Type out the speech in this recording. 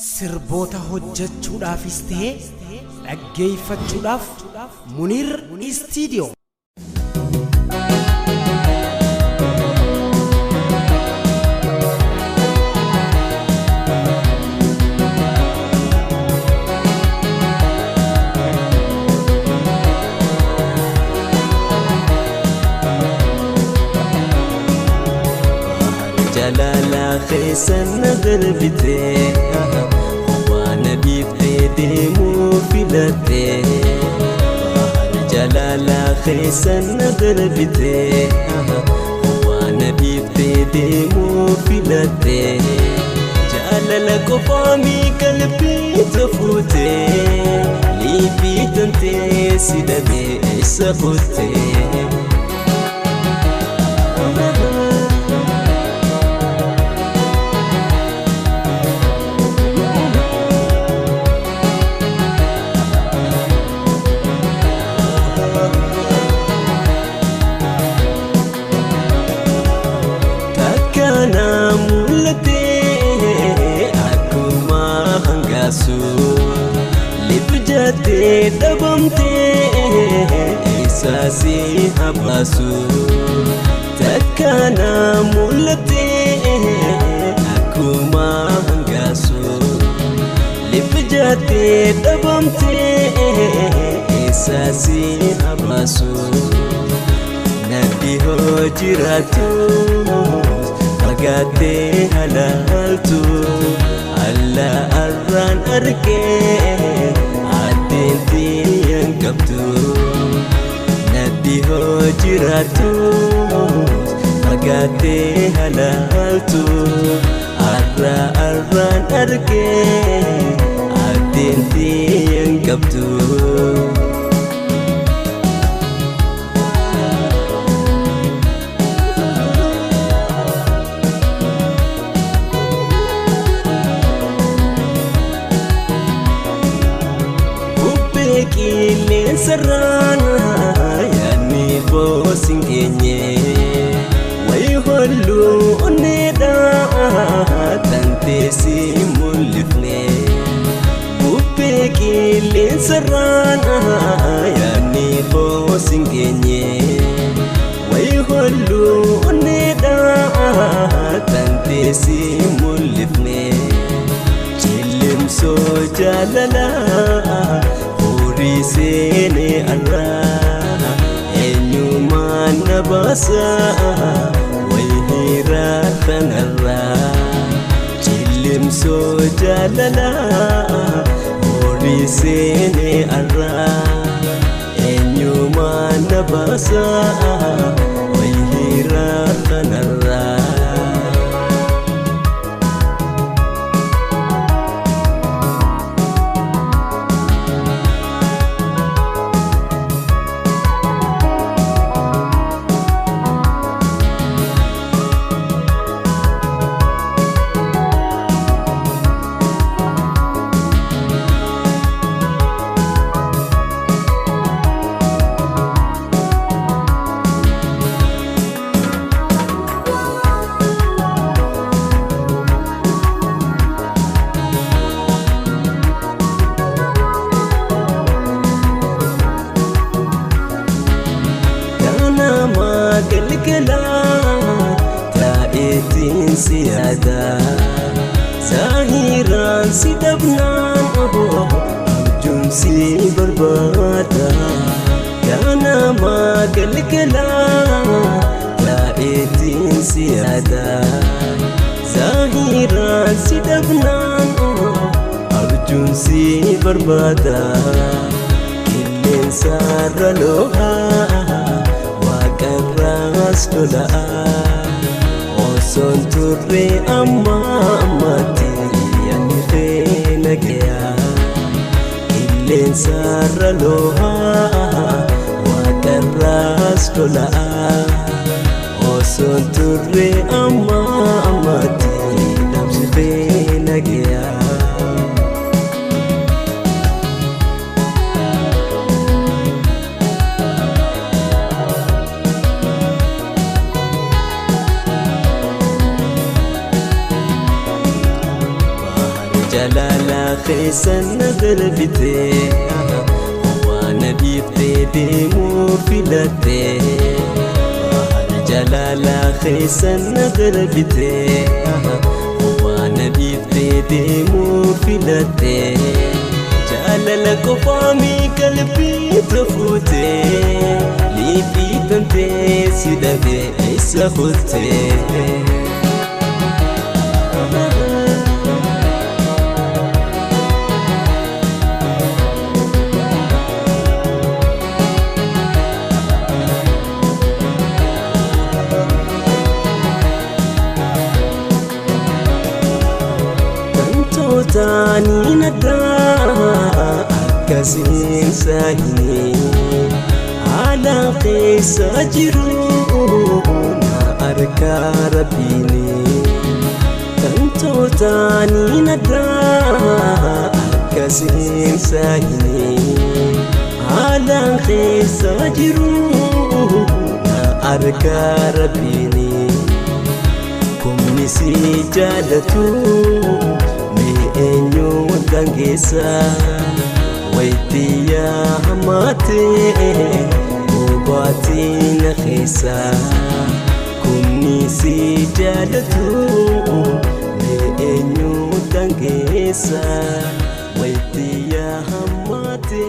sirboota hojjechuudhaafis ta'e dhaggeeffachuudhaaf Munir Studio. جلالا خيسن غربتي وانا بيبتدي مو فلتي جلالا خيسن غربتي وانا بيبتدي مو فلتي جلالا كفامي قلبي تفوتي لي بيتنتي سيدبي سخوتي لبجتي دبمتي إحساسي حباسو تكانا مولتي أكوما هنغاسو لبجتي دبمتي إحساسي حباسو نبي هجراتو فقاتي هلالتو alla arran arke adinti yankabtu nadi hojiratu agate halaltu arran arke adinti yankabtu Kilin serana yani bosin kenye wai hollu oneda tante simulifne bupe kilin serana yani bosin kenye wai hollu oneda tante simulifne chilim so jalala Risene Allah enyuman nabasa wahira Allah chilim so jalala risene Allah enyuman nabasa wahira Allah تائتين سيادة زاهران سيدبنان أرجون سي بربادا كان ما قلقلا تائتين سيادة زاهران سيدبنان أرجون سي بربادا كلين سار لوها Ras dola oson turre amma mati yani khena gaya illen sarra loha wa ras dola oson turre amma mati namsi khena gaya جلالا خيسن غربتي وانا ديفتي ديمو فيلتي جلالا خيسن غربتي وانا ديفتي ديمو فيلتي جلالا قفامي قلبي تفوتي لي في تنتي سيدتي إسخوتي تاني ندا كسين ساهني على قيس أجرون أركا ربيني تنتو تاني ندا كسين ساهني على قيس أجرون أركا ربيني كم نسي جالتو enyo gangesa waitia hamate obati na khisa kumnisi jalatu enyo gangesa waitia hamate